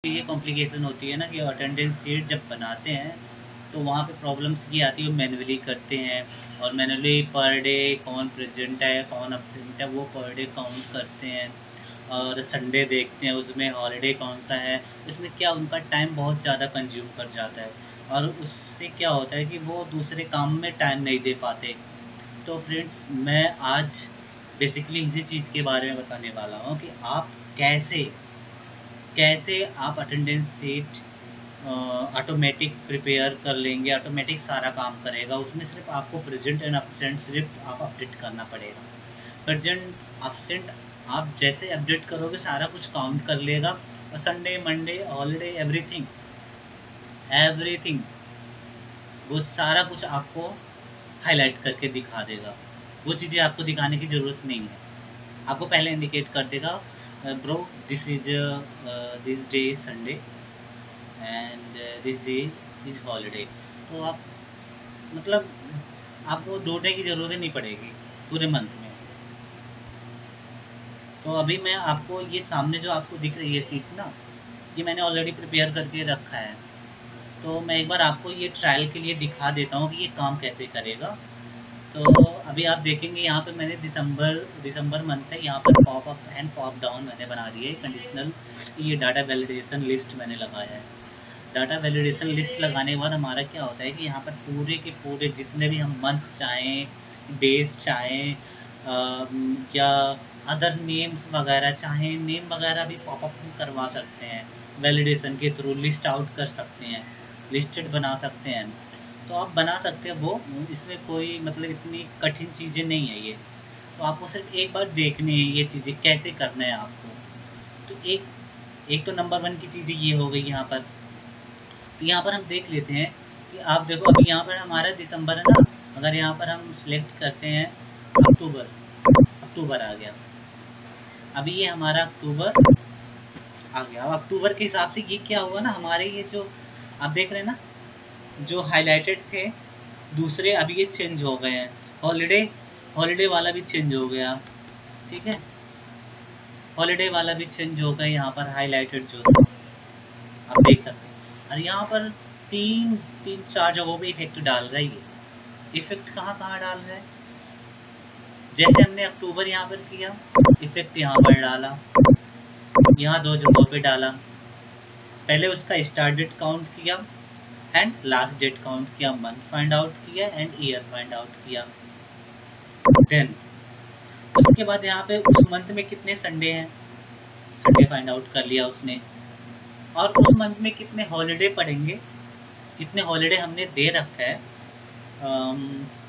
ये कॉम्प्लिकेशन होती है ना कि अटेंडेंस शीट जब बनाते हैं तो वहाँ पे प्रॉब्लम्स ये आती है, मैनुअली करते हैं और मैनुअली पर डे कौन प्रेजेंट है कौन अब्सेंट है वो पर डे काउंट करते हैं और संडे देखते हैं उसमें हॉलीडे कौन सा है। इसमें क्या उनका टाइम बहुत ज़्यादा कंज्यूम कर जाता है और उससे क्या होता है कि वो दूसरे काम में टाइम नहीं दे पाते। तो फ्रेंड्स, मैं आज बेसिकली इसी चीज़ के बारे में बताने वाला हूँ कि आप कैसे कैसे आप अटेंडेंस शीट ऑटोमेटिक प्रिपेयर कर लेंगे। ऑटोमेटिक सारा काम करेगा, उसमें सिर्फ आपको प्रेजेंट एंड अब्सेंट सिर्फ आप अपडेट करना पड़ेगा। प्रेजेंट अब्सेंट आप जैसे अपडेट करोगे सारा कुछ काउंट कर लेगा और Sunday Monday holiday everything everything वो सारा कुछ आपको हाईलाइट करके दिखा देगा। वो चीज़ें आपको दिखाने की ज़रूरत नहीं है, आपको पहले इंडिकेट कर देगा bro this is this day is Sunday and this day is holiday. तो आप मतलब आपको ढूंढने की ज़रूरत ही नहीं पड़ेगी पूरे मंथ में। तो अभी मैं आपको ये सामने जो आपको दिख रही है सीट ना, ये मैंने ऑलरेडी प्रिपेयर करके रखा है। तो मैं एक बार आपको ये ट्रायल के लिए दिखा देता हूँ कि ये काम कैसे करेगा। तो अभी आप देखेंगे यहाँ पे मैंने दिसंबर मंथ है, यहाँ पर pop up and pop down मैंने बना दिए है कंडीशनल। ये डाटा वैलिडेशन लिस्ट मैंने लगाया है। डाटा वैलिडेशन लिस्ट लगाने के बाद हमारा क्या होता है कि यहाँ पर पूरे के पूरे जितने भी हम मंथ चाहें, डेज चाहें या अदर नेम्स वगैरह चाहें, नेम वगैरह भी पॉपअप करवा सकते हैं। वैलिडेशन के थ्रू लिस्ट आउट कर सकते हैं, लिस्टेड बना सकते हैं। तो आप बना सकते हैं वो, इसमें कोई मतलब इतनी कठिन चीज़ें नहीं है ये। तो आपको सिर्फ एक बार देखनी है ये चीज़ें कैसे करना है आपको। तो एक तो नंबर वन की चीज़ें ये हो गई यहाँ पर। तो यहाँ पर हम देख लेते हैं कि आप देखो अभी यहाँ पर हमारा दिसंबर है ना, अगर यहाँ पर हम सिलेक्ट करते हैं अक्टूबर, अक्टूबर आ गया। अभी ये हमारा अक्टूबर आ गया। अब अक्टूबर के हिसाब से ये क्या हुआ ना, हमारे ये जो आप देख रहे हैं ना, जो हाईलाइटेड थे दूसरे अभी ये चेंज हो गए हैं। हॉलीडे हॉलीडे वाला भी चेंज हो गया, ठीक है, हॉलीडे वाला भी चेंज हो गया। यहाँ पर हाईलाइटेड जो था आप देख सकते हैं। और यहाँ पर तीन तीन चार जगहों पे इफेक्ट डाल रहा है ये। इफेक्ट कहाँ कहाँ डाल रहा है, जैसे हमने अक्टूबर यहाँ पर किया इफेक्ट यहाँ पर डाला, यहाँ दो जगहों पे डाला। पहले उसका स्टार्ट डेट काउंट किया एंड लास्ट डेट काउंट किया, मंथ फाइंड आउट किया एंड ईयर फाइंड आउट किया। देन उसके बाद यहाँ पे उस मंथ में कितने संडे हैं, संडे फाइंड आउट कर लिया उसने। और उस मंथ में कितने हॉलीडे पड़ेंगे, कितने हॉलीडे हमने दे रखा है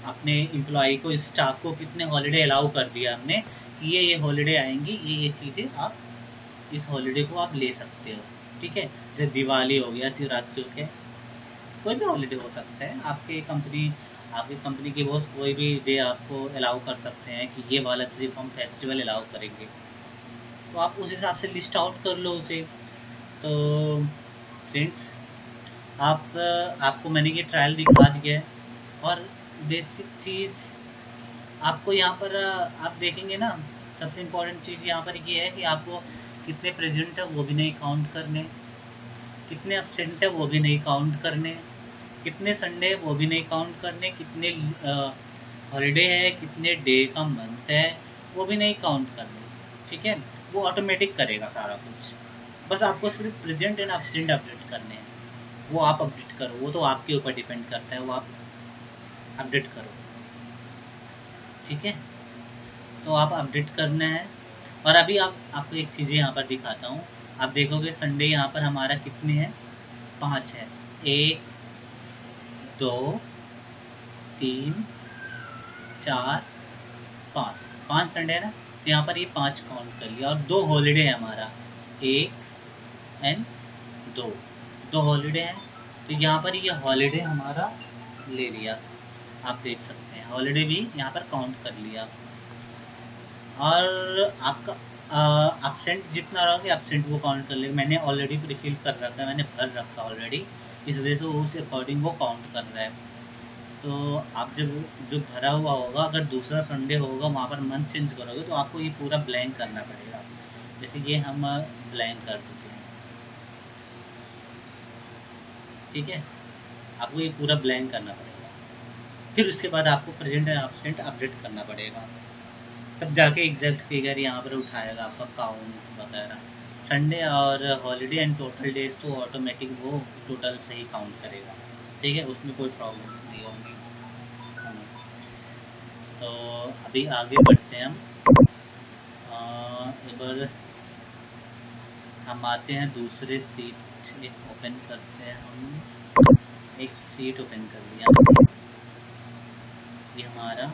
अपने एम्प्लॉय को, स्टाफ को कितने हॉलीडे अलाउ कर दिया हमने कि ये हॉलीडे आएंगी, ये चीज़ें आप इस हॉलीडे को आप ले सकते हो, ठीक है। जैसे दिवाली हो गया, शिवरात्रि हो गया, कोई भी हॉलीडे हो सकता है। आपकी कंपनी के बॉस कोई भी डे आपको अलाउ कर सकते हैं कि ये वाला सिर्फ हम फेस्टिवल अलाउ करेंगे। तो आप उस हिसाब से लिस्ट आउट कर लो उसे। तो फ्रेंड्स, आपको मैंने ये ट्रायल दिखा दिया है। और बेसिक चीज़ आपको यहाँ पर आप देखेंगे ना, सबसे इम्पोर्टेंट चीज़ यहाँ पर ये है कि आपको कितने प्रेजेंट है वो भी नहीं काउंट करने, कितने एब्सेंट है वो भी नहीं काउंट करने, कितने संडे है वो भी नहीं काउंट करने, कितने हॉलीडे है, कितने डे का मंथ है वो भी नहीं काउंट करने, ठीक है। वो ऑटोमेटिक करेगा सारा कुछ। बस आपको सिर्फ प्रेजेंट एंड एब्सेंट अपडेट करने हैं, वो आप अपडेट करो, वो तो आपके ऊपर डिपेंड करता है, वो आप अपडेट करो, ठीक है। तो आप अपडेट करना है। और अभी आपको एक चीज़ यहाँ पर दिखाता हूँ। आप देखोगे संडे यहाँ पर हमारा कितने हैं, 5 है। 1 2 3 4 5, 5 संडे है ना, तो यहाँ पर ये 5 काउंट कर लिया। और 2 हॉलीडे है हमारा, 1 एंड 2 हॉलीडे हैं। तो यहाँ पर ये हॉलीडे हमारा ले लिया, आप देख सकते हैं हॉलीडे भी यहाँ पर काउंट कर लिया। और आपका एब्सेंट जितना रहोगे एब्सेंट वो काउंट कर लेगा। मैंने ऑलरेडी प्रीफिल कर रखा है, मैंने भर रखा ऑलरेडी, इस वजह से उस अकॉर्डिंग वो काउंट कर रहा है। तो आप जब जो भरा हुआ होगा, अगर दूसरा संडे होगा वहाँ पर मंथ चेंज करोगे तो आपको ये पूरा ब्लैंक करना पड़ेगा। जैसे ये हम ब्लैंक कर देते हैं, ठीक है, आपको ये पूरा ब्लैंक करना पड़ेगा। फिर उसके बाद आपको प्रेजेंट एंड एब्सेंट अपडेट करना पड़ेगा, तब जाके एग्जैक्ट फिगर यहाँ पर उठाएगा आपका काउंट वगैरह। संडे और हॉलीडे एंड टोटल डेज तो ऑटोमेटिक वो टोटल से ही काउंट करेगा, ठीक है, उसमें कोई प्रॉब्लम्स नहीं होंगी। तो अभी आगे बढ़ते हैं हम। एक बार हम आते हैं दूसरे सीट एक ओपन करते हैं हम। एक सीट ओपन कर लिया, ये हमारा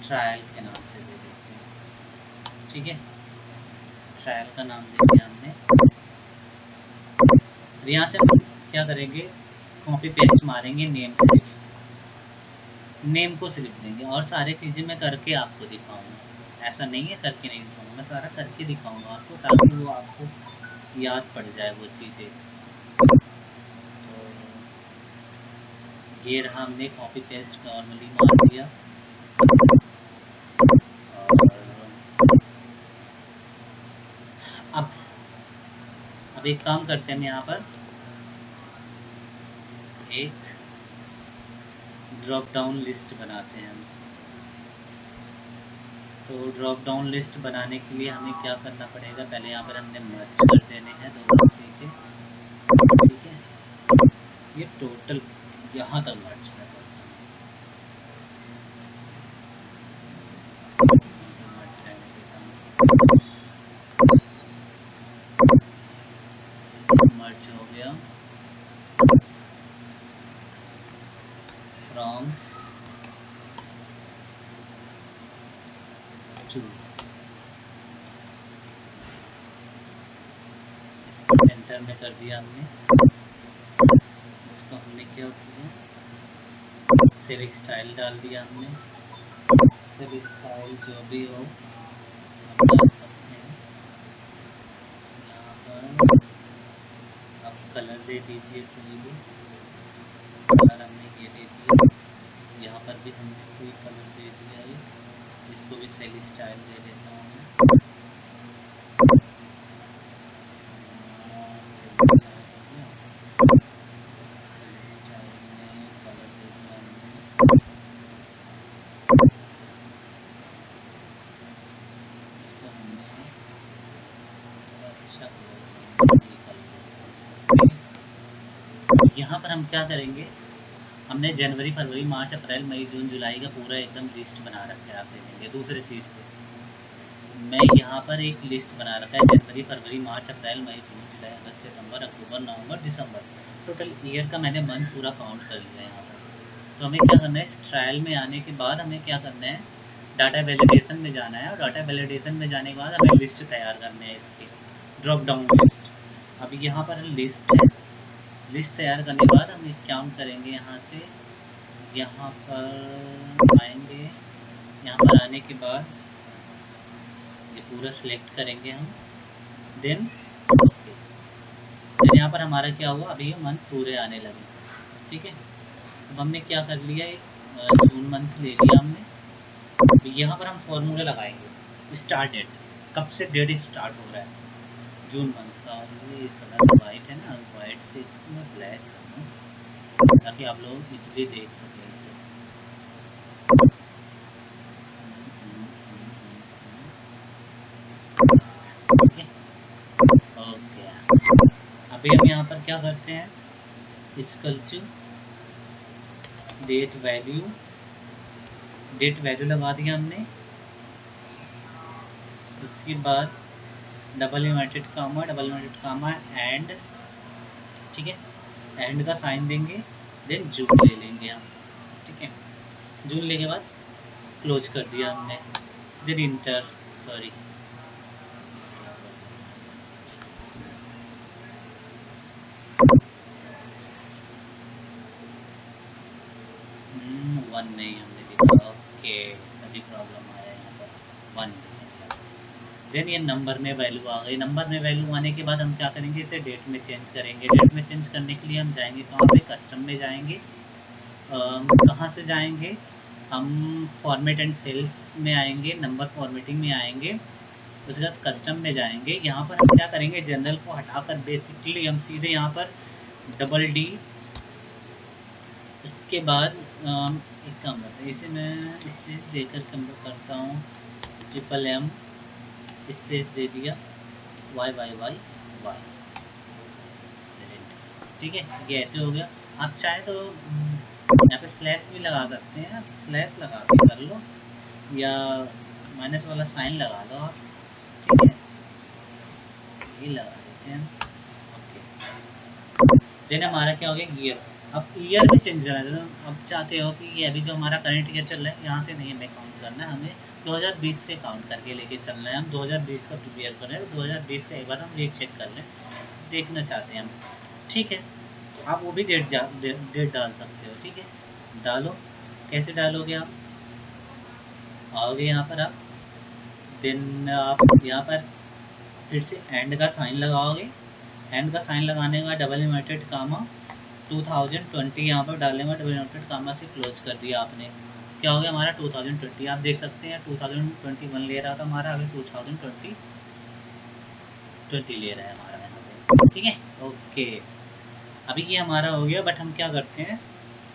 ट्रायल के नाम से दे देते हैं, ठीक है, ट्रायल का नाम दे दिया हमने। यहाँ से हम क्या करेंगे, कॉपी पेस्ट मारेंगे, नेम को सिर्फ देंगे, और सारी चीज़ें मैं करके आपको दिखाऊंगा, ऐसा नहीं है करके नहीं दिखाऊंगा, मैं सारा करके दिखाऊंगा आपको, ताकि वो आपको याद पड़ जाए वो चीज़ें। तो ये रहा, हमने कॉपी पेस्ट नॉर्मली मार दिया। और अब एक काम करते हैं, हम यहाँ पर एक ड्रॉप डाउन लिस्ट बनाते हैं। तो ड्रॉप डाउन लिस्ट बनाने के लिए हमें क्या करना पड़ेगा, पहले यहाँ पर हमने मर्ज कर देने हैं दोनों सीटें, ठीक है, ये टोटल यहाँ तक मर्ज है, मर्ज हो गया फ्रॉम टू, इसको सेंटर में कर दिया हमने। इसको हमने क्या किया, सेव स्टाइल डाल दिया हमने, सेव स्टाइल जो भी हो हम डाल सकते हैं। यहाँ पर आप कलर दे दीजिए, कोई भी कलर हमने ये दे दिया, यहाँ पर भी हमने कोई कलर दे दिया है, इसको भी सेल स्टाइल दे देता हूँ मैं। यहाँ पर हम क्या करेंगे, हमने जनवरी फरवरी मार्च अप्रैल मई जून जुलाई का पूरा एकदम लिस्ट बना रखा है, आप देखेंगे दूसरे सीट पे मैं यहाँ पर एक लिस्ट बना रखा है, जनवरी फरवरी मार्च अप्रैल मई जून जुलाई अगस्त सितंबर अक्टूबर नवंबर दिसंबर, टोटल ईयर का मैंने मंथ पूरा काउंट कर लिया है यहाँ पर। तो हमें क्या करना है, इस ट्रायल में आने के बाद हमें क्या करना है, डाटा वैलिडेशन में जाना है, और डाटा वैलिडेशन में जाने के बाद हमें लिस्ट तैयार करने हैं, इसकी ड्रॉप डाउन लिस्ट। अभी यहाँ पर लिस्ट है, लिस्ट तैयार करने के बाद हम एक काम करेंगे, यहाँ से यहाँ पर आएंगे, यहाँ पर आने के बाद ये पूरा सिलेक्ट करेंगे हम, देन यहाँ पर हमारा क्या हुआ, अभी ये मंथ पूरे आने लगे, ठीक है। अब हमने क्या कर लिया, एक जून मंथ ले लिया हमने, तो यहाँ पर हम फॉर्मूला लगाएंगे, स्टार्ट डेट, कब से डेट स्टार्ट हो रहा है, जून मंथ का। ये कलर वाइट है ना, वाइट से इसको मैं ब्लैक करूँ ताकि आप लोग इजीली देख सकें इसे। ओके, अभी हम यहाँ पर क्या करते हैं, इक्वल टू डेट वैल्यू लगा दिया हमने। उसके बाद डबल इन्वर्टेड कामा एंड, ठीक है, एंड का साइन देंगे, देन जून ले लेंगे हम, ठीक है, जून लेने के बाद क्लोज कर दिया हमने, देन इंटर, सॉरी 1 नहीं हमने लिखा, ओके तभी प्रॉब्लम आया यहाँ पर 1। देन ये नंबर में वैल्यू आ गई, नंबर में वैल्यू आने के बाद हम क्या करेंगे, इसे डेट में चेंज करेंगे। डेट में चेंज करने के लिए हम जाएंगे कहाँ पे, कस्टम में जाएंगे, कहाँ से जाएंगे हम, फॉर्मेट एंड सेल्स में आएंगे, नंबर फॉर्मेटिंग में आएंगे, उसके बाद कस्टम में जाएंगे। यहाँ पर हम क्या करेंगे, जनरल को हटाकर बेसिकली हम सीधे यहाँ पर डबल डी, उसके बाद एक काम करते हैं, इसे मैं स्पेस देकर कम करता हूँ, ट्रिपल एम स्पेस दे दिया, वाई वाई वाई वाई, ठीक है। ये ऐसे हो गया। आप चाहे तो यहाँ पे स्लैश भी लगा सकते हैं, आप स्लैश लगा के कर लो या माइनस वाला साइन लगा लो आप, ठीक है, ये लगा देते हैं। ओके, देन हमारा क्या हो गया, ईयर। अब ईयर में चेंज करना है, तो अब चाहते हो कि ये अभी जो हमारा करंट ईयर चल रहा है यहाँ से नहीं हमें काउंट करना है, हमें 2020 से काउंट करके लेके चलना है। हम 2020 का प्रिपेयर कर रहे हैं, तो 2020 का एक बार हम रीचेक कर लें, देखना चाहते हैं हम, ठीक है। आप वो भी डेट डाल सकते हो, ठीक है, डालो। कैसे डालोगे आप, आओगे यहाँ पर आप, देन आप यहाँ पर फिर से एंड का साइन लगाओगे, एंड का साइन लगाने के बाद डबल इन्वर्टेड कामा 2020 यहाँ पर डालेंगे, डबल इन्वर्टेड कामा से क्लोज कर दिया आपने, क्या हो गया हमारा 2020। आप देख सकते हैं 2021 ले रहा था हमारा, अभी 2020 ले रहा है हमारा यहाँ पे, ठीक है। ओके, अभी ये हमारा हो गया, बट हम क्या करते हैं,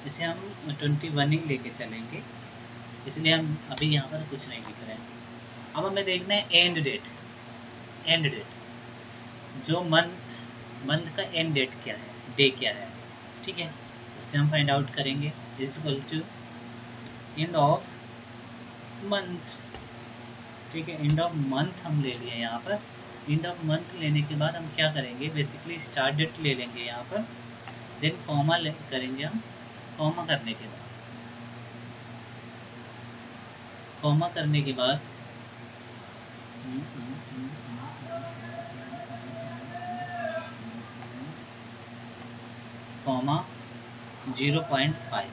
इसे हम 21 ही लेके चलेंगे, इसलिए हम अभी यहाँ पर कुछ नहीं लिख रहे हैं। अब हमें देखना है एंड डेट, एंड डेट जो मंथ का एंड डेट क्या है, डे क्या है, ठीक है, उससे हम फाइंड आउट करेंगे। Is equal to end of month, ठीक है, एंड ऑफ मंथ हम ले लिए यहाँ पर। एंड ऑफ मंथ लेने के बाद हम क्या करेंगे, बेसिकली स्टार्ट डेट ले लेंगे यहाँ पर, देन कॉमा करेंगे हम, कॉमा करने के बाद, कॉमा करने के बाद कॉमा 0.5,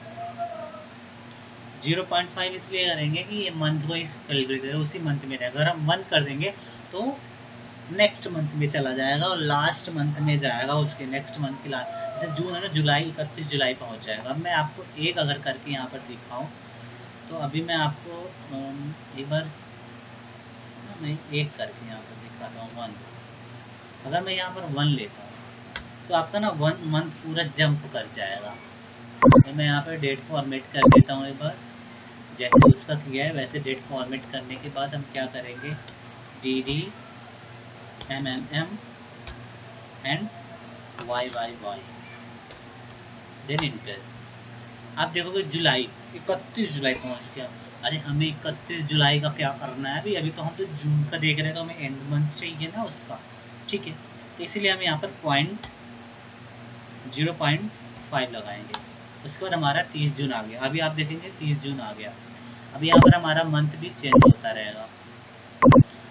0.5 इसलिए करेंगे कि ये मंथ को ही कैलकुलेट करें, उसी मंथ में रहेगा। अगर हम 1 कर देंगे तो नेक्स्ट मंथ में चला जाएगा और लास्ट मंथ में जाएगा, उसके नेक्स्ट मंथ की लास्ट, जैसे जून है ना, जुलाई 31 जुलाई पहुंच जाएगा। अब मैं आपको एक अगर करके यहाँ पर दिखाऊं, तो अभी मैं आपको एक बार मैं एक करके यहाँ पर दिखाता हूँ, 1। अगर मैं यहाँ पर 1 लेता हूँ तो आपका ना 1 मंथ पूरा जंप कर जाएगा। तो मैं यहाँ पर डेट फॉर्मेट कर देता हूँ एक बार, जैसे उसका किया है वैसे डेट फॉर्मेट करने के बाद हम क्या करेंगे, D MMM and YYY, then enter. आप देखोगे जुलाई 31 जुलाई पहुंच गया। अरे हमें 31 जुलाई का क्या करना है, अभी तो हम तो जून का देख रहे हैं, तो हमें एंड मंथ चाहिए ना उसका, ठीक है। तो इसीलिए हम यहाँ पर 0.5 लगाएंगे। उसके बाद हमारा 30 जून आ गया। अभी आप देखेंगे 30 जून आ गया। अभी यहाँ पर हमारा मंथ भी चेंज होता रहेगा।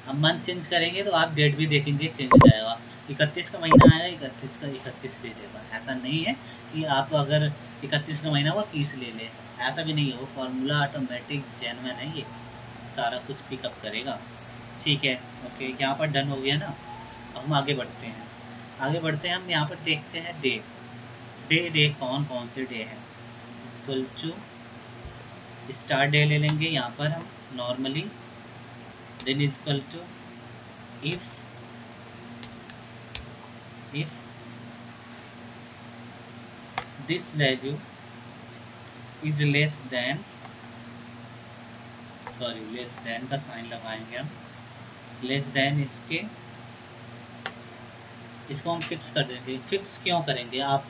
अब मंथ चेंज करेंगे तो आप डेट भी देखेंगे चेंज हो जाएगा। 31 का महीना आएगा, 31 का 31 ले लेगा। ऐसा नहीं है कि आप अगर 31 का महीना वो 30 ले ले, ऐसा भी नहीं है। वो फार्मूला ऑटोमेटिक जेन्युइन है, ये सारा कुछ पिकअप करेगा, ठीक है। ओके, यहाँ पर डन हो गया ना। अब हम आगे बढ़ते हैं, आगे बढ़ते हैं। हम यहाँ पर देखते हैं डे, डे कौन कौन से डे हैं। इक्वल टू स्टार्ट डे ले लेंगे यहाँ पर हम normally, then is equal to if this value is less than, less than का साइन लगाएंगे हम, लेस देन इसको हम फिक्स कर देंगे। फिक्स क्यों करेंगे आप,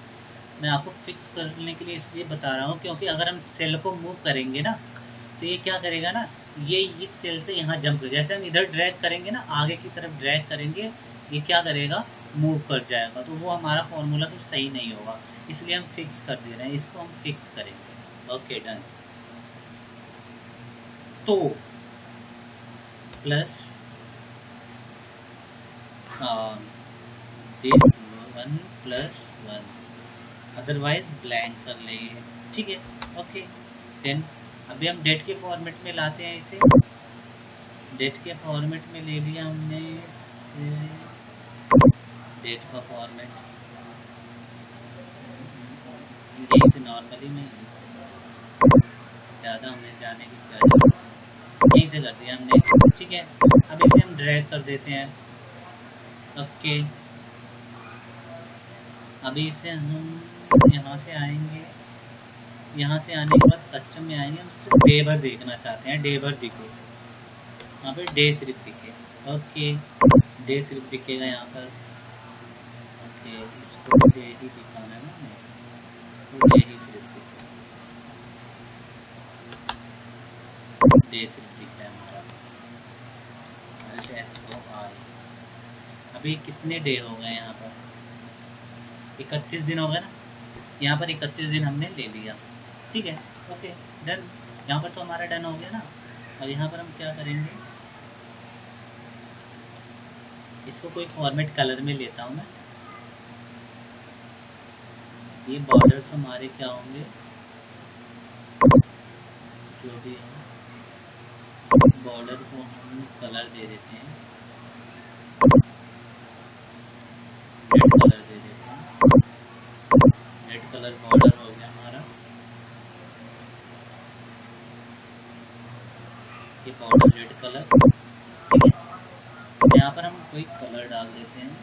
मैं आपको फिक्स करने के लिए इसलिए बता रहा हूँ क्योंकि अगर हम सेल को मूव करेंगे ना, तो ये क्या करेगा ना, ये इस सेल से यहाँ जंप कर, जैसे हम इधर ड्रैग करेंगे ना, आगे की तरफ ड्रैग करेंगे, ये क्या करेगा, मूव कर जाएगा। तो वो हमारा फॉर्मूला कुछ सही नहीं होगा, इसलिए हम फिक्स कर दे रहे हैं। इसको हम फिक्स करेंगे। Okay, done. तो plus this 1 plus 1, otherwise blank कर लेंगे, ठीक है। ओके, देन अभी हम डेट के फॉर्मेट में लाते हैं इसे। डेट के फॉर्मेट में ले लिया हमने डेट का फॉर्मेट, यहीं से नॉर्मली में ज़्यादा हमें जाने की क्या जरूरत है, यहीं से कर दिया हमने, ठीक है। अब इसे हम ड्रैग कर देते हैं। ओके, अभी इसे हम यहाँ से आएंगे, यहाँ से आने के बाद कस्टम में आएंगे, हम सिर्फ डे भर देखना चाहते हैं, डे भर दिखे, यहाँ पे डे सिर्फ दिखे। ओके, डे सिर्फ दिखेगा यहाँ पर। ओके, इसको भी डे ही दिखाना है ना हमें, तो डे ही सिर्फ दिखे, डे सिर्फ दिख रहा है हमारा। अभी कितने डे हो गए यहाँ पर? 31 दिन हो गए ना, यहाँ पर 31 दिन हमने ले लिया। ठीक है, ओके डन। यहाँ पर तो हमारा डन हो गया ना। और यहाँ पर हम क्या करेंगे, इसको कोई फॉर्मेट कलर में लेता हूँ मैं। ये बॉर्डर्स हमारे क्या होंगे, जो भी है, बॉर्डर को हम कलर दे देते हैं, रेड कलर दे देते हैं। रेड कलर बॉर्डर हो गया हमारा। ये बॉर्डर रेड कलर, ठीक है। यहाँ पर हम कोई कलर डाल देते हैं,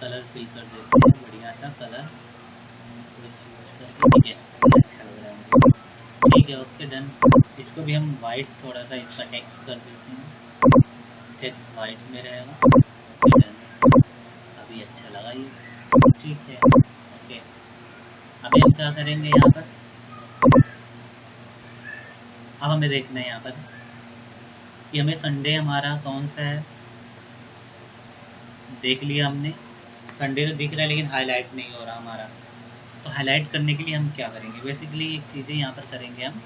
कलर फिल कर देते हैं, बढ़िया सा कलर कोई चूज करके। ठीक है, अच्छा लग रहा है मुझे। ठीक है, ओके डन। इसको भी हम वाइट, थोड़ा सा इसका टेक्स्ट कर देते हैं, टेक्स्ट वाइट में रहेगा। ओके डन, अभी अच्छा लगा ये। ठीक है, ओके। अभी हम क्या करेंगे यहाँ पर, अब हमें देखना है यहाँ पर कि हमें संडे हमारा कौन सा है। देख लिया हमने, संडे तो दिख रहा है लेकिन हाईलाइट नहीं हो रहा हमारा। तो हाईलाइट करने के लिए हम क्या करेंगे, बेसिकली एक चीज़ें यहाँ पर करेंगे हम।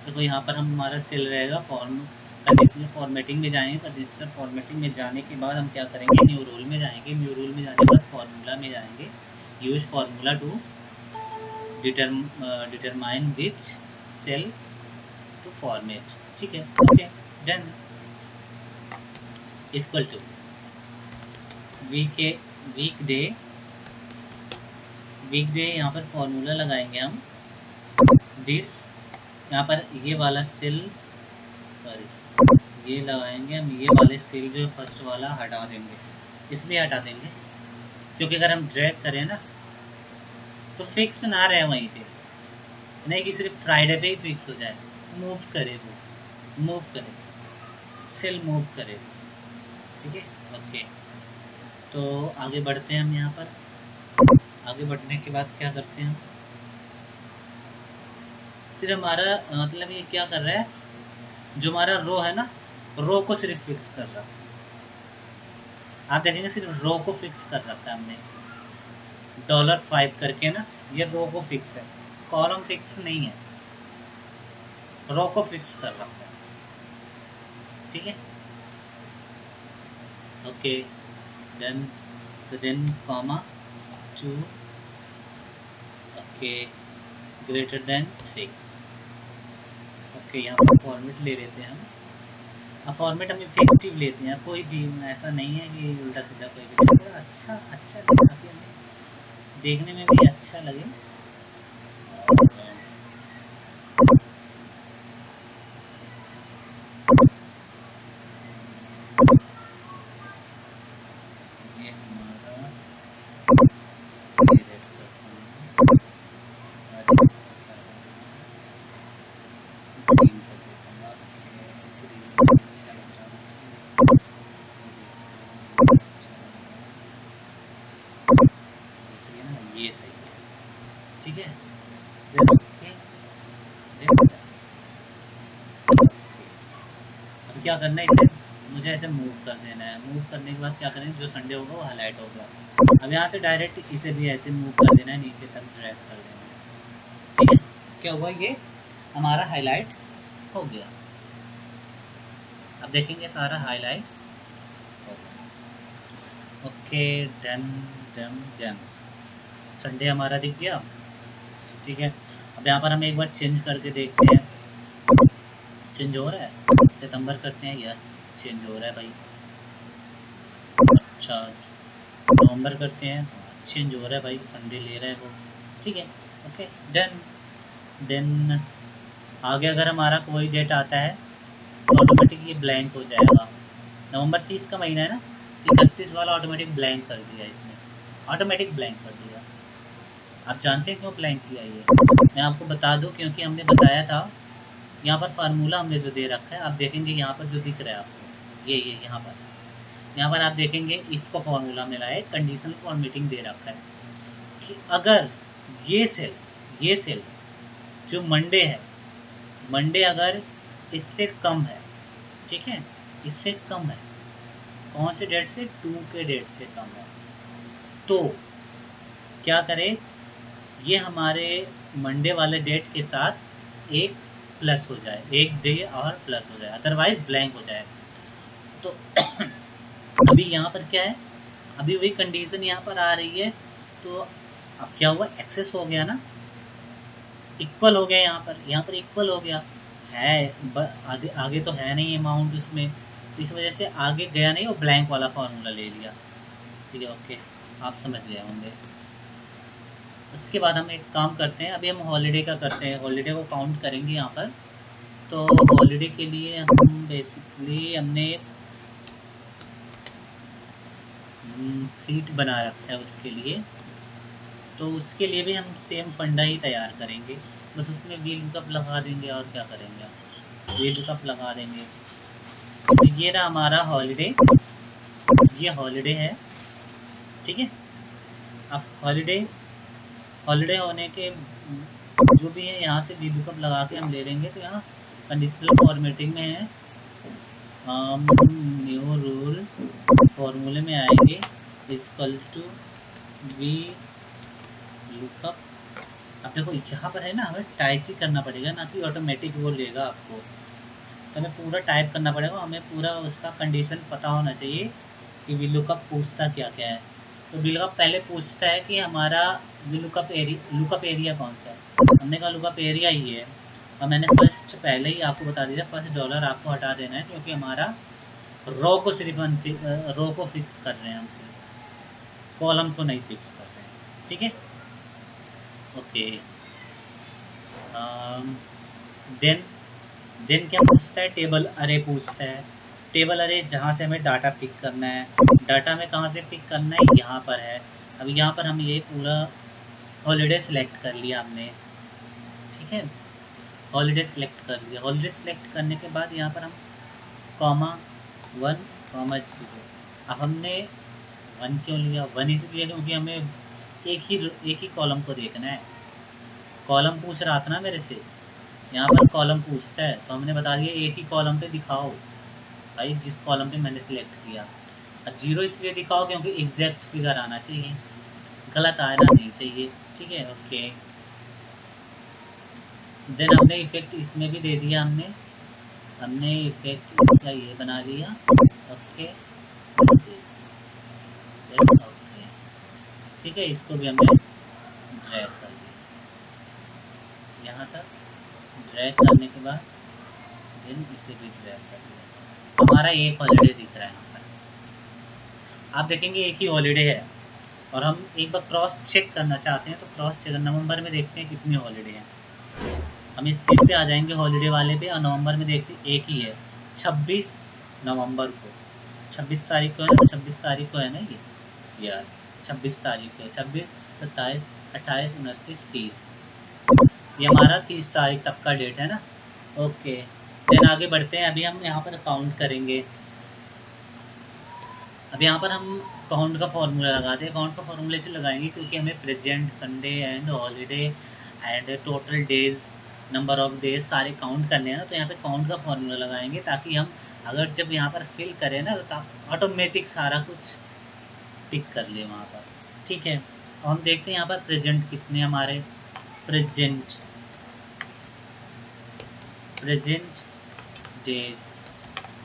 तो यहाँ पर हम, हमारा सेल रहेगा फॉर्म कंडीशनल फॉर्मेटिंग में जाएंगे। कंडीशनल फॉर्मेटिंग में जाने के बाद हम क्या करेंगे, न्यू रूल में जाएंगे। न्यू रूल में जाने के बाद फार्मूला में जाएंगे, use formula to determine which cell to format. ठीक है, okay done. Equal to weekday यहाँ पर फॉर्मूला लगाएंगे हम, दिस, यहाँ पर ये वाला सेल, सॉरी ये लगाएंगे हम, ये वाले सेल जो फर्स्ट वाला हटा देंगे। इसलिए हटा देंगे क्योंकि अगर हम ड्रैग करें ना तो फिक्स ना रहे वहीं पे, नहीं कि सिर्फ फ्राइडे पे ही फिक्स हो जाए। मूव करे, वो मूव करे, सेल मूव करे। ठीक है, ओके। तो आगे बढ़ते हैं हम यहाँ पर। आगे बढ़ने के बाद क्या करते हैं हम, सिर्फ हमारा मतलब ये क्या कर रहा है, जो हमारा रो है ना, रो को सिर्फ फिक्स कर रहा है। आप देखेंगे सिर्फ रो को फिक्स कर रखा है हमने, $5 करके ना, ये रो को फिक्स है, कॉलम फिक्स नहीं है, रो को फिक्स कर रखा है। ठीक है, ओके देन, तो then comma 2, okay, greater than 6। Okay, यहाँ पर फॉर्मेट ले लेते हैं हम। अब फॉर्मेट हम इफेक्टिव लेते हैं, कोई भी ऐसा नहीं है कि उल्टा सीधा कोई भी, थोड़ा अच्छा अच्छा ताकि हमें देखने में भी अच्छा लगे। ये सही है, ठीक है। अब क्या करना है, इसे मुझे ऐसे मूव कर देना है। मूव करने के बाद क्या करेंगे, जो संडे होगा वो हाईलाइट होगा। अब यहाँ से डायरेक्ट इसे भी ऐसे मूव कर देना है, नीचे तक ड्रैग कर देना है। ठीक है, क्या हुआ, ये हमारा हाईलाइट हो गया। अब देखेंगे सारा हाईलाइट हो गया। Okay done done done, Sunday हमारा दिख गया। ठीक है, अब यहाँ पर हम एक बार चेंज करके देखते हैं, चेंज हो रहा है। सितंबर करते हैं, यस चेंज हो रहा है भाई। अच्छा, नवंबर करते हैं, चेंज हो रहा है भाई, संडे ले रहा है वो। ठीक है, ओके डन। देन आगे अगर हमारा कोई डेट आता है तो ऑटोमेटिक ये ब्लैंक हो जाएगा। नवंबर 30 का महीना है ना, 31 वाला ऑटोमेटिक ब्लैंक कर दिया इसने, ऑटोमेटिक ब्लैंक कर दिया। आप जानते हैं क्यों ब्लैंक किया ये? मैं आपको बता दूं, क्योंकि हमने बताया था यहाँ पर फार्मूला हमने जो दे रखा है, आप देखेंगे यहाँ पर जो दिख रहा है आपको, ये यहाँ पर आप देखेंगे इफ का फॉर्मूला मिला है, कंडीशनल फॉर्मेटिंग दे रखा है कि अगर ये सेल जो मंडे है, मंडे अगर इससे कम है, ठीक है, इससे कम है, कौन से डेट से? 2 के डेट से कम है, तो क्या करें, ये हमारे मंडे वाले डेट के साथ एक प्लस हो जाए, एक दे और प्लस हो जाए, अदरवाइज ब्लैंक हो जाए। तो अभी यहाँ पर क्या है, अभी वही कंडीशन यहाँ पर आ रही है, तो अब क्या हुआ, एक्सेस हो गया ना, इक्वल हो गया, यहाँ पर इक्वल हो गया है, आगे आगे तो है नहीं अमाउंट उसमें, तो इस वजह से आगे गया नहीं, वो ब्लैंक वाला फॉर्मूला ले लिया। ठीक है, ओके, आप समझ गए होंगे। उसके बाद हम एक काम करते हैं, अभी हम हॉलीडे का करते हैं, हॉलीडे को काउंट करेंगे यहाँ पर। तो हॉलीडे के लिए हम बेसिकली हमने सीट बना रखा है उसके लिए, तो उसके लिए भी हम सेम फंडा ही तैयार करेंगे, बस उसमें वी लुकअप लगा देंगे, और क्या करेंगे, वी लुकअप लगा देंगे। तो ये रहा हमारा हॉलीडे, ये हॉलीडे है, ठीक है। अब हॉलीडे होने के जो भी है, यहाँ से वी लुकअप लगा के हम ले लेंगे, तो यहाँ कंडीशनल फॉर्मेटिंग में है, हम न्यू रूल फॉर्मूले में आएंगे, इक्वल टू वी लुकअप। अब देखो यहाँ पर है ना, हमें टाइप ही करना पड़ेगा, ना कि ऑटोमेटिक वो लेगा आपको, तो हमें पूरा टाइप करना पड़ेगा, हमें पूरा उसका कंडीशन पता होना चाहिए कि वी लुकअप पूछता क्या क्या है। तो वी लुकअप पहले पूछता है कि हमारा वी लुकअप एरिया कौन सा है, हमने कहा लुकअप एरिया ही है, और मैंने फर्स्ट पहले ही आपको बता दिया, फर्स्ट डॉलर आपको हटा देना है, क्योंकि हमारा रो को सिर्फ रो को फिक्स कर रहे हैं हम, सिर्फ कॉलम को नहीं फिक्स कर रहे हैं, ठीक है, ओके। देन क्या पूछता है, टेबल अरे पूछता है, टेबल अरे जहाँ से हमें डाटा पिक करना है, डाटा में कहाँ से पिक करना है, यहाँ पर है। अब यहाँ पर हम ये पूरा हॉलीडे सेलेक्ट कर लिया हमने, ठीक है, हॉलीडे सेलेक्ट कर लिया। हॉलीडे सेलेक्ट करने के बाद यहाँ पर हम कॉमा 1 कॉमा 0, अब हमने 1 क्यों लिया, 1 इसलिए क्योंकि हमें एक ही कॉलम को देखना है, कॉलम पूछ रहा था ना मेरे से, यहाँ पर कॉलम पूछता है, तो हमने बता दिया एक ही कॉलम पे दिखाओ भाई, जिस कॉलम पे मैंने सिलेक्ट किया। और 0 इसलिए दिखाओ क्योंकि एग्जैक्ट फिगर आना चाहिए, गलत आना नहीं चाहिए, ठीक है, ओके। देन हमने इफेक्ट इसमें भी दे दिया, हमने इफेक्ट इसका ये बना लिया, ओके, ओके, ठीक है, इसको भी हमने ड्रैग कर दिया यहाँ तक, ड्रैग करने के बाद देन इसे भी ड्रैग कर दिया, हमारा एक हॉलीडे दिख रहा है यहाँ पर, आप देखेंगे एक ही हॉलीडे है। और हम एक बार क्रॉस चेक करना चाहते हैं, तो क्रॉस चेक नवंबर में देखते हैं कितने हॉलीडे हैं, हम इस सीट पे आ जाएंगे हॉलीडे वाले पे, और नवंबर में देखते हैं एक ही है, 26 नवंबर को, 26 तारीख को है ना, 26 तारीख को है ना ये, यस 26 तारीख को, 26, 27, 28, 29, 30, ये हमारा 30 तारीख तक का डेट है ना, ओके। देन आगे बढ़ते हैं, अभी हम यहाँ पर काउंट करेंगे, अब यहाँ पर हम काउंट का फॉर्मूला लगाते हैं, काउंट का फॉर्मूला से लगाएंगे क्योंकि हमें present, Sunday and holiday and total days, number of days सारे काउंट करने हैं ना, तो यहाँ पे काउंट का फॉर्मूला लगाएंगे, ताकि हम अगर जब यहाँ पर फिल करें ना, तो ऑटोमेटिक सारा कुछ पिक कर ले वहाँ पर, ठीक है। और हम देखते हैं यहाँ पर प्रेजेंट कितने हमारे, प्रेजेंट डेज,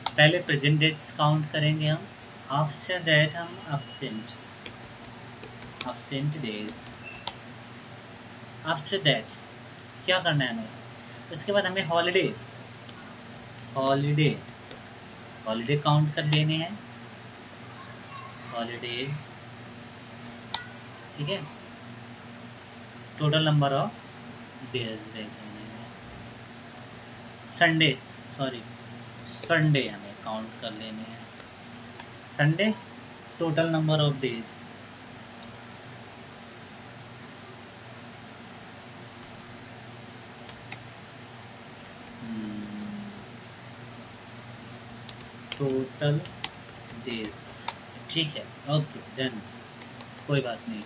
पहले प्रेजेंट डेज काउंट करेंगे हम, आफ्टर दैट हम absent डेज, आफ्टर दैट क्या करना है हमें, उसके बाद हमें हॉलीडे काउंट कर लेने हैं, हॉलीडेज, ठीक है, टोटल नंबर ऑफ डेज देखेंगे, संडे हमें काउंट कर लेने हैं, Sunday total number of days, total days, ठीक है, ओके डन, कोई बात नहीं।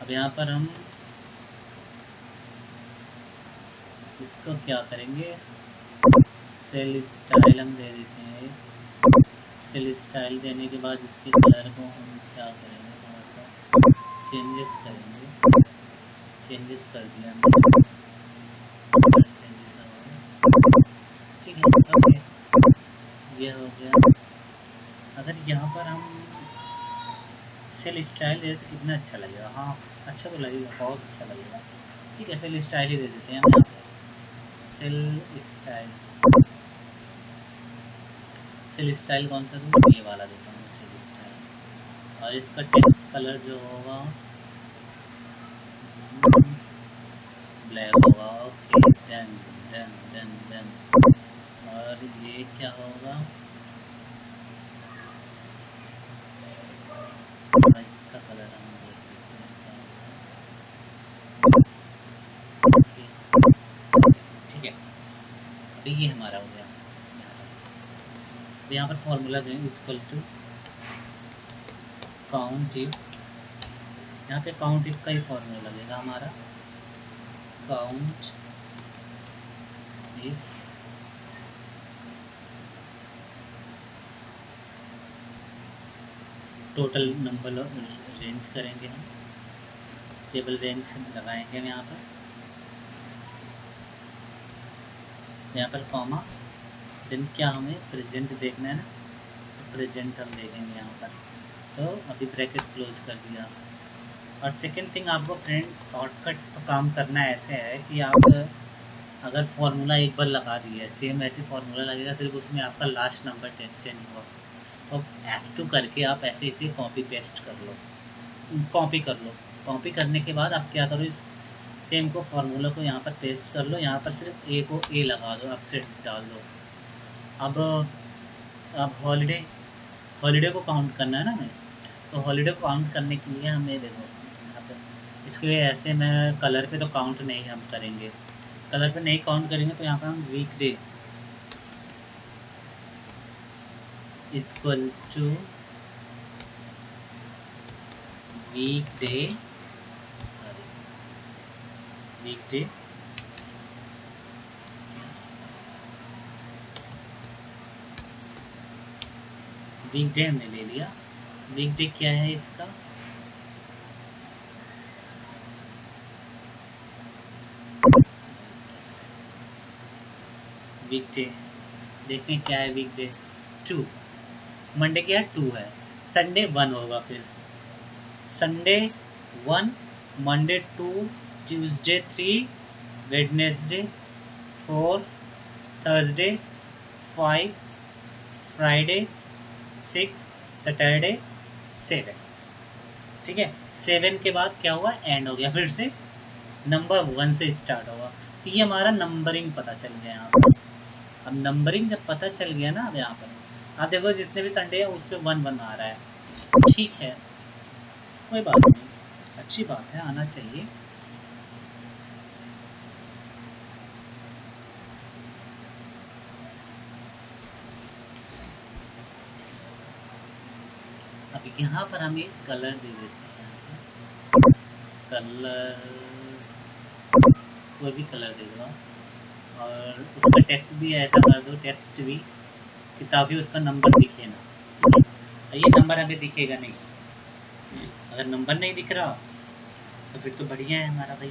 अब यहाँ पर हम इसको क्या करेंगे, सेल स्टाइल हम दे देते हैं। सेल स्टाइल देने के बाद इसके कलर को हम क्या करेंगे, थोड़ा सा चेंजेस करेंगे। चेंजेस कर दिया हमने, चेंजेस हो गए, ठीक है, ओके, ये हो गया। अगर यहाँ पर हम सेल स्टाइल दे तो कितना अच्छा लगेगा, हाँ अच्छा तो लगेगा, बहुत अच्छा लगेगा, ठीक है, सेल स्टाइल ही दे देते हैं हम यहाँ पे। सेल स्टाइल, सेल स्टाइल कौन सा दूँ, ये वाला देता हूँ सेल स्टाइल। और इसका टेक्स्ट कलर जो होगा ब्लैक होगा, okay done done done done. और ये क्या होगा, इसका कलर हम देख लेते हैं, ठीक है, अभी ये हमारा हो गया। यहाँ पर फॉर्मूला दें इक्वल टू काउंट इफ, यहाँ पे काउंट इफ का ही फॉर्मूला लगेगा हमारा, count if total number range करेंगे हम, टेबल रेंज लगाएंगे हम यहाँ पर कॉमा, देन क्या हमें प्रेजेंट देखना है ना, तो प्रेजेंट हम देखेंगे यहाँ पर, तो अभी ब्रैकेट क्लोज कर दिया। और सेकेंड थिंग आपको फ्रेंड शॉर्टकट तो काम करना ऐसे है कि आप अगर फॉर्मूला एक बार लगा दिए, सेम ऐसे फॉर्मूला लगेगा, सिर्फ उसमें आपका लास्ट नंबर चेंज हुआ, तो F2 करके आप ऐसे इसे कॉपी पेस्ट कर लो, कॉपी कर लो। कॉपी करने के बाद आप क्या करो, सेम को फार्मूला को यहाँ पर पेस्ट कर लो, यहाँ पर सिर्फ ए को ए लगा दो, अपसेट डाल दो। अब हॉलीडे, हॉलीडे को काउंट करना है ना हमें, तो हॉलीडे को काउंट करने के लिए हमें देखो यहाँ पर, इसके लिए ऐसे मैं कलर पे तो काउंट नहीं हम करेंगे, कलर पे नहीं काउंट करेंगे, तो यहाँ पर हम वीकडे इक्वल टू वीकडे, सॉरी वीकडे, वीकडे हमने ले लिया। वीकडे क्या है इसका, वीकडे देखते हैं क्या है, वीकडे 2, मंडे क्या है 2 है, संडे 1 होगा, फिर Sunday 1, Monday 2, Tuesday 3, Wednesday 4, Thursday 5, Friday 6, Saturday 7, ठीक है। 7 के बाद क्या हुआ, एंड हो गया, फिर से नंबर 1 से स्टार्ट होगा। तो ये हमारा नंबरिंग पता चल गया यहाँ पर। अब नंबरिंग जब पता चल गया ना, अब यहाँ पर आप देखो जितने भी संडे है उस पर 1 आ रहा है, ठीक है, कोई बात नहीं, अच्छी बात है, आना चाहिए। अब यहाँ पर हम एक कलर दे देते हैं, कलर कोई भी कलर दे दो, और उसका टेक्स्ट भी ऐसा कर दो, टेक्स्ट भी, कि ताकि उसका नंबर दिखे ना, ये नंबर हमें दिखेगा नहीं, अगर नंबर नहीं दिख रहा तो फिर तो बढ़िया है हमारा भाई,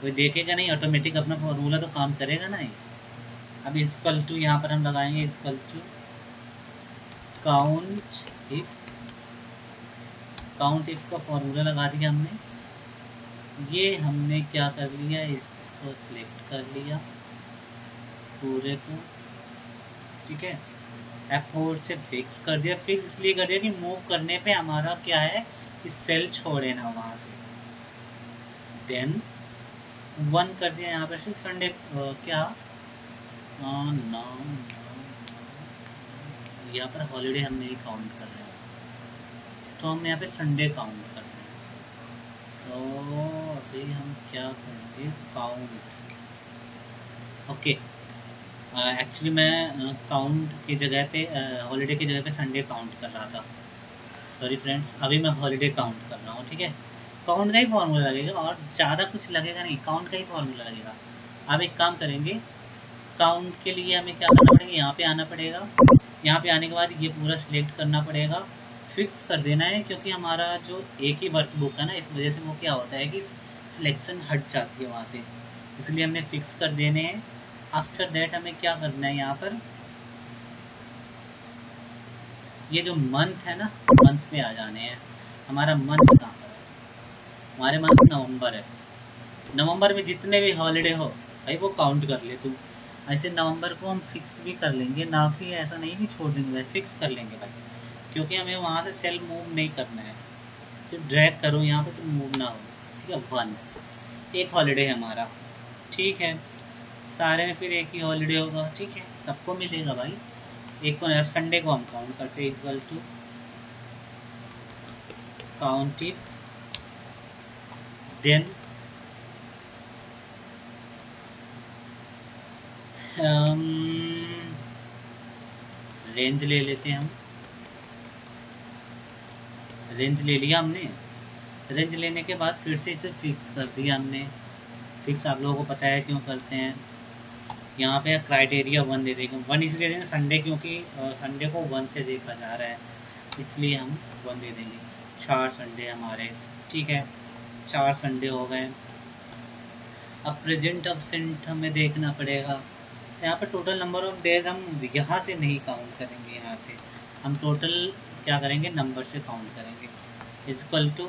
कोई देखेगा नहीं, ऑटोमेटिक अपना फॉर्मूला तो काम करेगा ना। अब इक्वल टू यहाँ पर हम लगाएंगे, equal to count if, count if का फॉर्मूला लगा दिया हमने, ये हमने क्या कर लिया, इसको सिलेक्ट कर लिया पूरे को, ठीक है, F4 से फिक्स कर दिया, फिक्स इसलिए कर दिया कि मूव करने पे हमारा क्या है कि सेल छोड़े ना वहां से। देन 1 कर दिया यहाँ पर, सिर्फ संडे क्या ना, यहाँ पर हॉलीडे हम नहीं काउंट कर रहे हैं, तो हम यहाँ पे संडे काउंट कर रहे हैं। तो अभी हम क्या करेंगे, काउंट। ओके, एक्चुअली मैं काउंट की जगह पे हॉलीडे की जगह पे संडे काउंट कर रहा था। सॉरी फ्रेंड्स, अभी मैं हॉलीडे काउंट कर रहा हूँ। ठीक है, काउंट का ही फॉर्मूला लगेगा और ज़्यादा कुछ लगेगा नहीं, काउंट का ही फॉर्मूला लगेगा। अब एक काम करेंगे, काउंट के लिए हमें क्या करना पड़ेगा, यहाँ पे आना पड़ेगा। यहाँ पे आने के बाद ये पूरा सिलेक्ट करना पड़ेगा, फिक्स कर देना है, क्योंकि हमारा जो एक ही वर्कबुक है ना, इस वजह से वो क्या होता है कि सिलेक्शन हट जाती है वहाँ से, इसलिए हमने फिक्स कर देने हैं। आफ्टर दैट हमें क्या करना है, यहाँ पर ये जो मंथ है ना, मंथ पे आ जाने हैं। हमारा मंथ कहाँ पर है, हमारे मंथ नवंबर है। नवंबर में जितने भी हॉलीडे हो भाई वो काउंट कर ले तू। ऐसे नवंबर को हम फिक्स भी कर लेंगे, ना कि ऐसा नहीं कि छोड़ देंगे भाई, फिक्स कर लेंगे भाई, क्योंकि हमें वहाँ से सेल मूव नहीं करना है। सिर्फ ड्रैग करो यहाँ पे, तो मूव ना हो। ठीक है, 1 एक हॉलीडे है हमारा। ठीक है, सारे में फिर एक ही हॉलीडे होगा। ठीक है, सबको मिलेगा भाई। एक को संडे को हम काउंट करते हैं, equal to count if, then range ले लेते हैं हम। रेंज ले लिया हमने। रेंज लेने के बाद फिर से इसे फिक्स कर दिया हमने। फिक्स आप लोगों को पता है क्यों करते हैं। यहाँ पे क्राइटेरिया 1 दे देंगे। 1 इसलिए देंगे संडे, क्योंकि संडे को 1 से देखा जा रहा है, इसलिए हम 1 दे देंगे। 4 संडे हमारे। ठीक है, 4 संडे हो गए। अब प्रेजेंट अब्सेंट हमें देखना पड़ेगा। यहाँ पर टोटल नंबर ऑफ डेज हम यहाँ से नहीं काउंट करेंगे, यहाँ से हम टोटल क्या करेंगे, नंबर से काउंट करेंगे। इक्वल टू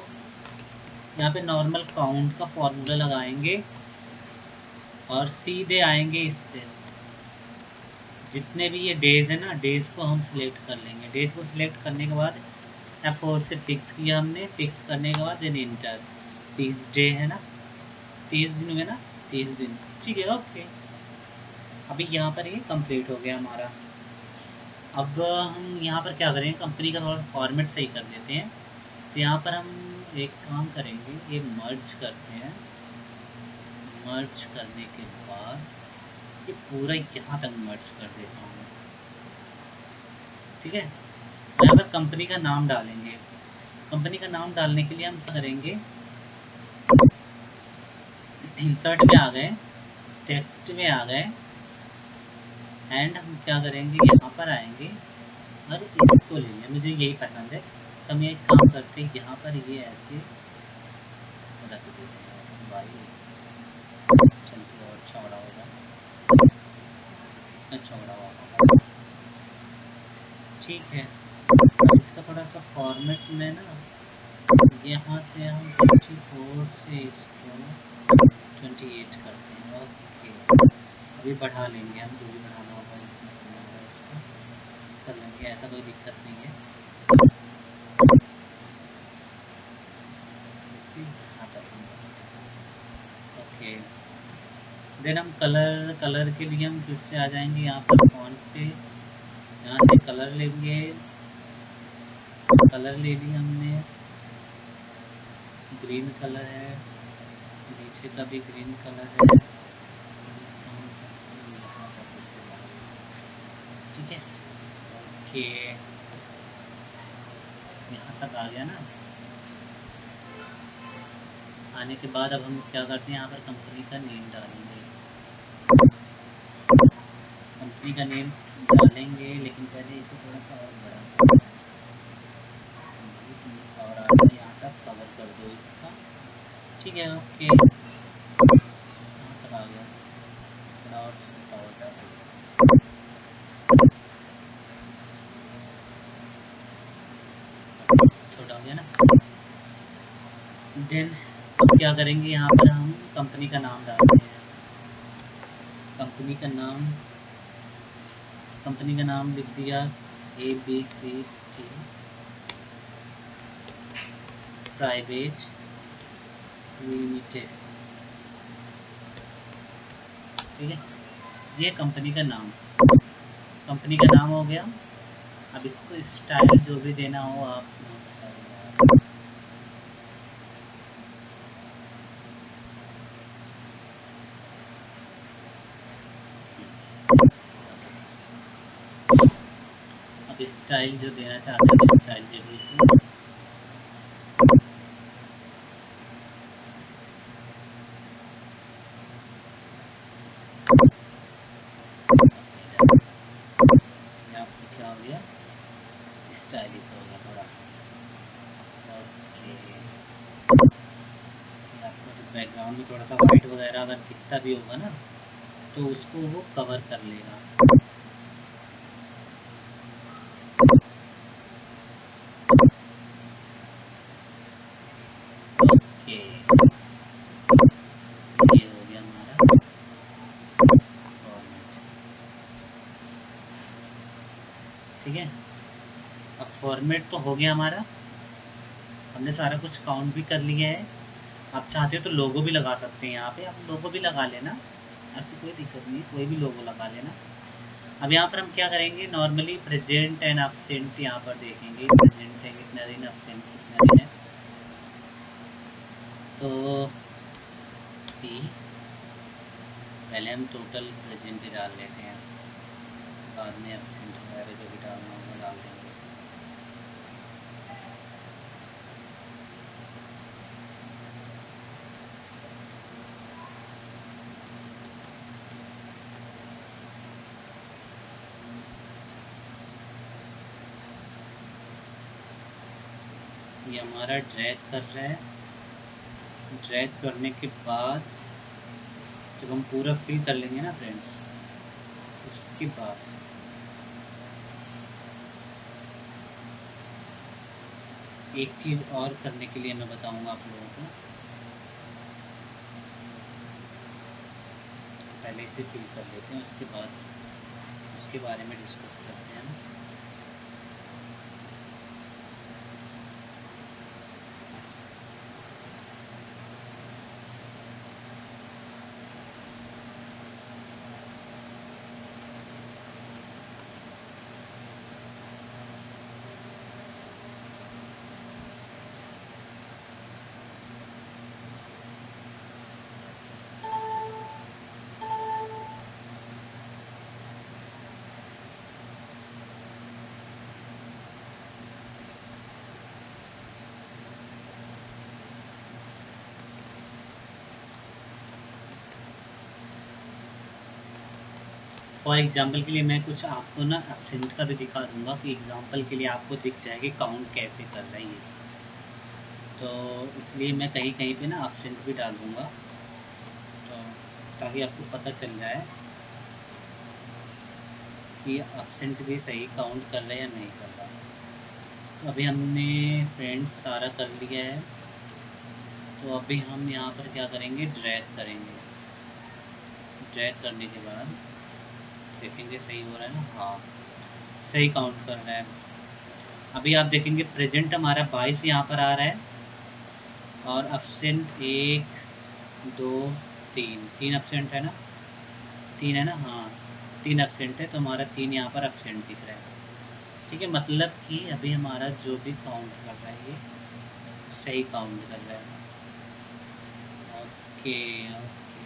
यहाँ पे नॉर्मल काउंट का फॉर्मूला लगाएंगे और सीधे आएंगे इस पे। जितने भी ये डेज है ना, डेज को हम सिलेक्ट कर लेंगे। डेज को सिलेक्ट करने के बाद F4 से फिक्स किया हमने। फिक्स करने के बाद देन इंटर। 30 डे है ना, 30 दिन हुए ना, 30 दिन। ठीक है, ओके। अभी यहाँ पर ये कंप्लीट हो गया हमारा। अब हम यहाँ पर क्या करेंगे, कंपनी का थोड़ा फॉर्मेट सही कर देते हैं। तो यहाँ पर हम एक काम करेंगे, ये मर्ज करते हैं। मर्ज करने के बाद ये पूरा यहाँ तक मर्ज कर देता हूँ। ठीक है, यहाँ पर कंपनी का नाम डालेंगे। कंपनी का नाम डालने के लिए हम क्या करेंगे, इंसर्ट में आ गए, टेक्स्ट में आ गए, एंड हम क्या करेंगे, यहाँ पर आएंगे और इसको लेंगे। मुझे यही पसंद है, तो हम एक काम करते हैं, यहाँ पर ये ऐसे रख देते हैं भाई, चलते और चौड़ा होगा, चौड़ा होगा। ठीक है, इसका थोड़ा सा फॉर्मेट में ना, यहाँ से हम 24 से इसको 28 करते हैं। ओके, अभी बढ़ा लेंगे हम, जो भी बढ़ाना होगा कर लेंगे, ऐसा कोई दिक्कत नहीं है। इसी यहाँ तक ओके। देन हम कलर के लिए हम फिर से आ जाएंगे यहाँ पर फॉन्ट पे। यहाँ से कलर लेंगे, कलर ले लिया हमने, ग्रीन कलर है, नीचे का भी ग्रीन कलर है। ठीक है, ओके, यहाँ तक आ गया ना। आने के बाद अब हम क्या करते हैं, यहाँ पर कंपनी का नेम डालेंगे। कंपनी का नेम डालेंगे, लेकिन पहले इसे थोड़ा सा और बड़ा और आगे यहाँ तक कवर कर दो इसका। ठीक है, ओके, यहाँ तक आ गया, थोड़ा और छोटा हो जाए। छोटा हो गया ना। देन क्या करेंगे, यहाँ पर हम कंपनी का नाम डालते हैं। कंपनी का नाम लिख दिया ABCD प्राइवेट लिमिटेड। ठीक है, ये कंपनी का नाम हो गया। अब इसको स्टाइल जो भी देना हो आप स्टाइल जो देना चाहते हैं स्टाइल दे दो इसमें। आपको क्या हो गया, स्टाइलिश हो गया थोड़ा। ओके, आपको तो बैकग्राउंड में थोड़ा सा वाइट वगैरह अगर दिखता भी होगा ना तो उसको वो कवर कर लेगा। ओके, ये हो गया हमारा फॉर्मेट। ठीक है, अब फॉर्मेट तो हो गया हमारा, हमने सारा कुछ काउंट भी कर लिया है। आप चाहते हो तो लोगो भी लगा सकते हैं, यहाँ पे आप लोगो भी लगा लेना, ऐसी कोई दिक्कत नहीं है, कोई भी लोगो लगा लेना। अब यहाँ पर हम क्या करेंगे, नॉर्मली प्रेजेंट एंड एब्सेंट यहाँ पर देखेंगे, प्रेजेंट है कितना दिन, एब्सेंट कितना दिन है। तो पहले हम टोटल प्रेजेंट ही डाल लेते हैं, बाद में एब्सेंट वगैरह जो भी डालना होगा डाल देंगे। ये हमारा ड्रैग कर रहा है, ड्रैग करने के बाद जब हम पूरा फिल कर लेंगे ना फ्रेंड्स, उसके बाद एक चीज़ और करने के लिए मैं बताऊंगा आप लोगों को, पहले इसे फिल कर लेते हैं, उसके बाद उसके बारे में डिस्कस करते हैं। फॉर एग्जाम्पल के लिए मैं कुछ आपको ना एब्सेंट का भी दिखा दूंगा कि एग्जाम्पल के लिए आपको दिख जाए कि काउंट कैसे कर रहा है ये, तो इसलिए मैं कहीं कहीं पे ना एब्सेंट भी डाल दूंगा, तो ताकि आपको पता चल जाए कि एब्सेंट भी सही काउंट कर रहा है या नहीं कर रहा। तो अभी हमने फ्रेंड्स सारा कर लिया है, तो अभी हम यहाँ पर क्या करेंगे, ड्रैग करेंगे। ड्रैग करने के बाद देखेंगे सही हो रहा है ना, हाँ सही काउंट कर रहा है। अभी आप देखेंगे प्रेजेंट हमारा 22 यहाँ पर आ रहा है, और एब्सेंट 1 2 3 3 एब्सेंट है ना, 3 है ना, हाँ 3 एब्सेंट है, तो हमारा 3 यहाँ पर एब्सेंट दिख रहा है। ठीक है, मतलब कि अभी हमारा जो भी काउंट कर रहा है ये सही काउंट कर रहा है। ओके ओके,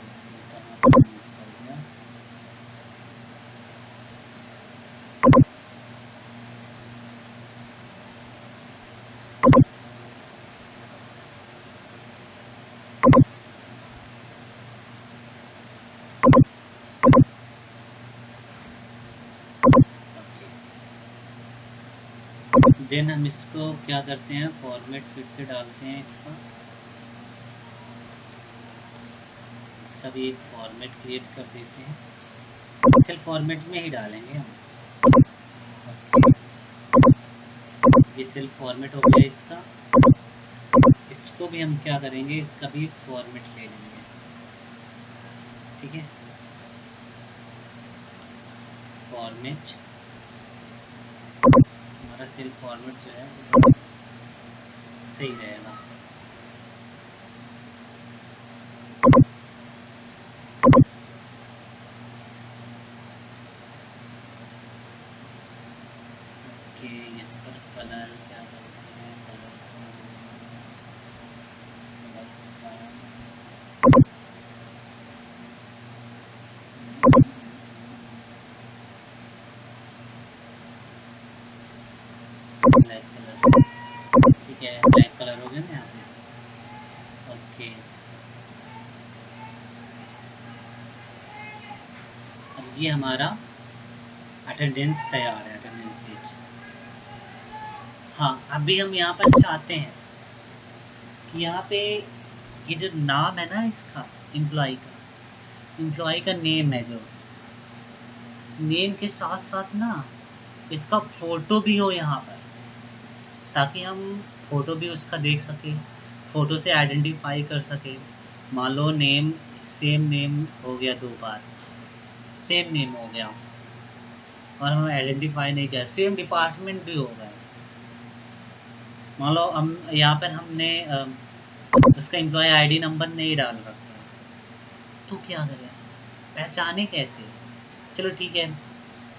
देन हम इसको क्या करते हैं, फॉर्मेट फिर से डालते हैं इसका भी एक फॉर्मेट क्रिएट कर देते हैं, सेल फॉर्मेट में ही डालेंगे हम। ये सेल फॉर्मेट हो गया इसका, इसको भी हम क्या करेंगे, इसका भी एक फॉर्मेट ले लेंगे। ठीक है, फॉर्मेट हमारा सेल फॉर्मेट जो है सही रहेगा। ओके, यहाँ पर कलर क्या करते हैं, कलर बस है, ब्लैक कलर हो गया ना यहाँ पे। ओके, अब ये हमारा अटेंडेंस तैयार है, अटेंडेंस शीट। हाँ, अभी हम यहाँ पर चाहते हैं कि यहाँ पे ये जो नाम है ना इसका, एम्प्लॉय का नेम है, जो नेम के साथ साथ ना इसका फोटो भी हो यहाँ पर, ताकि हम फोटो भी उसका देख सके, फोटो से आइडेंटिफाई कर सके। मान लो नेम, सेम नेम हो गया, 2 बार सेम नेम हो गया और हम आइडेंटिफाई नहीं किया, सेम डिपार्टमेंट भी हो गया। मान लो हम यहाँ पर हमने उसका एम्प्लॉय आईडी नंबर नहीं डाल रखा, तो क्या करें, पहचाने कैसे? चलो ठीक है,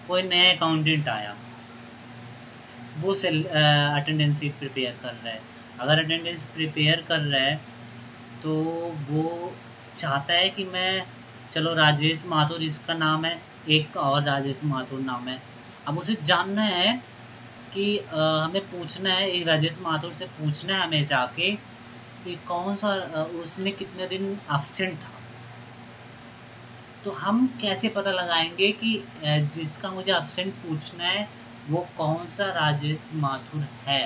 कोई नया अकाउंटेंट आया, वो अटेंडेंस शीट प्रिपेयर कर रहा है। अगर अटेंडेंस प्रिपेयर कर रहा है तो वो चाहता है कि मैं, चलो राजेश माथुर इसका नाम है, एक और राजेश माथुर नाम है। अब उसे जानना है कि हमें पूछना है, एक राजेश माथुर से पूछना है हमें जाके कि कौन सा उसने कितने दिन एब्सेंट था। तो हम कैसे पता लगाएंगे कि जिसका मुझे एब्सेंट पूछना है वो कौन सा राजेश माथुर है?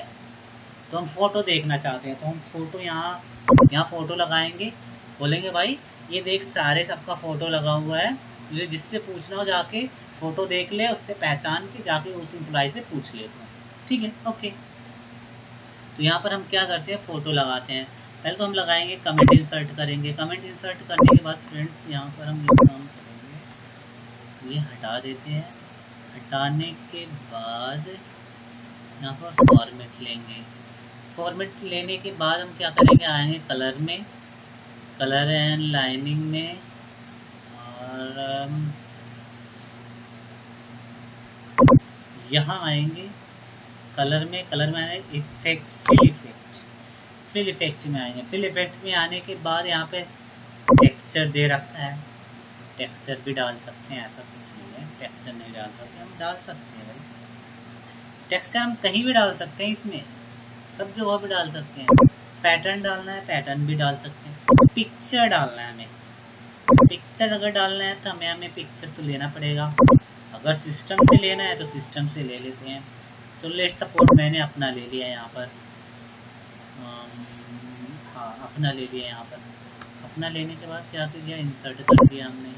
तो हम फोटो देखना चाहते हैं, तो हम फोटो यहाँ फोटो लगाएंगे, बोलेंगे भाई ये देख सारे सबका फोटो लगा हुआ है, तुझे जिससे पूछना हो जाके फोटो देख ले, उससे पहचान के जाके उस एम्प्लॉय से पूछ ले तो ठीक है। ओके, तो यहाँ पर हम क्या करते हैं, फोटो लगाते हैं। पहले तो हम लगाएंगे, कमेंट इंसर्ट करेंगे। कमेंट इंसर्ट करने के बाद फ्रेंड्स यहाँ पर हम ये काम करेंगे, ये हटा देते हैं। हटाने के बाद यहाँ पर फॉर्मेट लेंगे। फॉर्मेट लेने के बाद हम क्या करेंगे, आएंगे कलर में, कलर एंड लाइनिंग में, और यहाँ आएंगे कलर में आएंगे इफेक्ट, फिल इफेक्ट में आएंगे। फिल इफेक्ट में आने के बाद यहाँ पे टेक्सचर दे रखा है, टेक्सचर भी डाल सकते हैं, ऐसा कुछ नहीं है टेक्सचर नहीं डाल सकते, हम डाल सकते हैं भाई। टेक्सचर हम कहीं भी डाल सकते हैं, इसमें सब जगह भी डाल सकते हैं। पैटर्न डालना है, पैटर्न भी डाल सकते हैं। पिक्चर डालना है हमें, पिक्चर अगर डालना है तो हमें पिक्चर तो लेना पड़ेगा। अगर सिस्टम से लेना है तो सिस्टम से ले लेते हैं। तो लेट सपोर्ट मैंने अपना ले लिया यहाँ पर, हाँ अपना ले लिया यहाँ पर। अपना लेने के बाद क्या किया, इंसर्ट कर दिया हमने।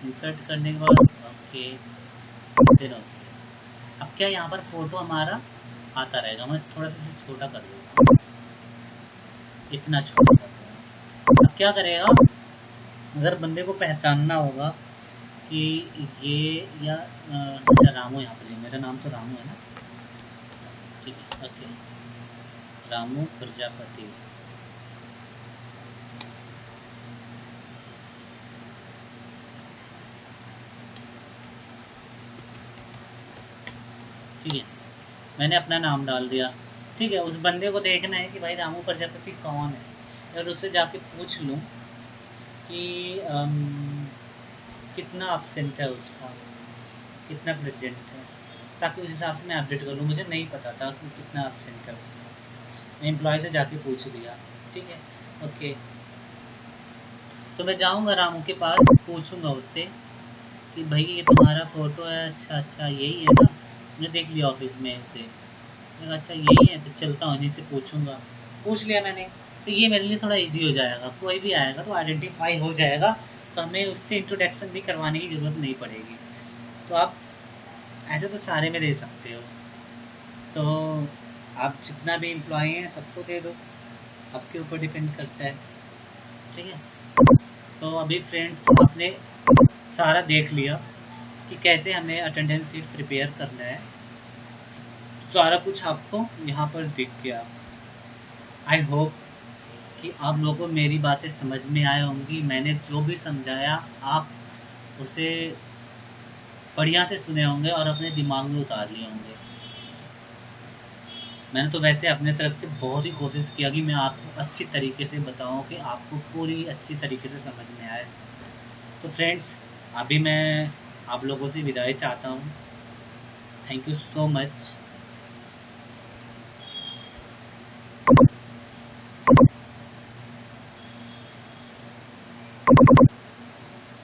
इंसर्ट करने के बाद ओके, फिर ओके। अब क्या यहाँ पर फोटो हमारा आता रहेगा। मैं थोड़ा सा इसे छोटा कर दूँगा, इतना छोटा कर दूँगा। अब क्या करेगा, अगर बंदे को पहचानना होगा कि ये या अच्छा रामू, यहाँ पर मेरा नाम तो रामू है ना, ठीक है ओके, रामू प्रजापति। ठीक है, मैंने अपना नाम डाल दिया। ठीक है, उस बंदे को देखना है कि भाई रामू प्रजापति कौन है, और उससे जाके पूछ लूँ कि कितना एब्सेंट है उसका, कितना प्रेजेंट है, ताकि उस हिसाब से मैं अपडेट कर लूँ। मुझे नहीं पता था कि कितना एब्सेंट है उसका, मैं एम्प्लॉय से जाके पूछ लिया। ठीक है ओके, तो मैं जाऊँगा रामू के पास, पूछूँगा उससे कि भाई ये तुम्हारा फ़ोटो है, अच्छा अच्छा यही है ना, मैंने देख लिया ऑफिस में इसे, अच्छा यही है, तो चलता हूँ इन्हीं से पूछूँगा। पूछ लिया मैंने, तो ये मेरे लिए थोड़ा इजी हो जाएगा, कोई भी आएगा तो आइडेंटिफाई हो जाएगा, तो हमें उससे इंट्रोडक्शन भी करवाने की ज़रूरत नहीं पड़ेगी। तो आप ऐसे तो सारे में दे सकते हो, तो आप जितना भी एम्प्लॉय हैं सबको दे दो, आपके ऊपर डिपेंड करता है। ठीक है, तो अभी फ्रेंड्स तो आपने सारा देख लिया कि कैसे हमें अटेंडेंस शीट प्रिपेयर करना है, सारा कुछ आपको यहाँ पर दिख गया। आई होप कि आप लोगों को मेरी बातें समझ में आए होंगी। मैंने जो भी समझाया आप उसे बढ़िया से सुने होंगे और अपने दिमाग में उतार लिए होंगे। मैंने तो वैसे अपने तरफ से बहुत ही कोशिश किया कि मैं आपको अच्छी तरीके से बताऊं, कि आपको पूरी अच्छी तरीके से समझ में आए। तो फ्रेंड्स अभी मैं आप लोगों से विदाई चाहता हूँ। Thank you so much.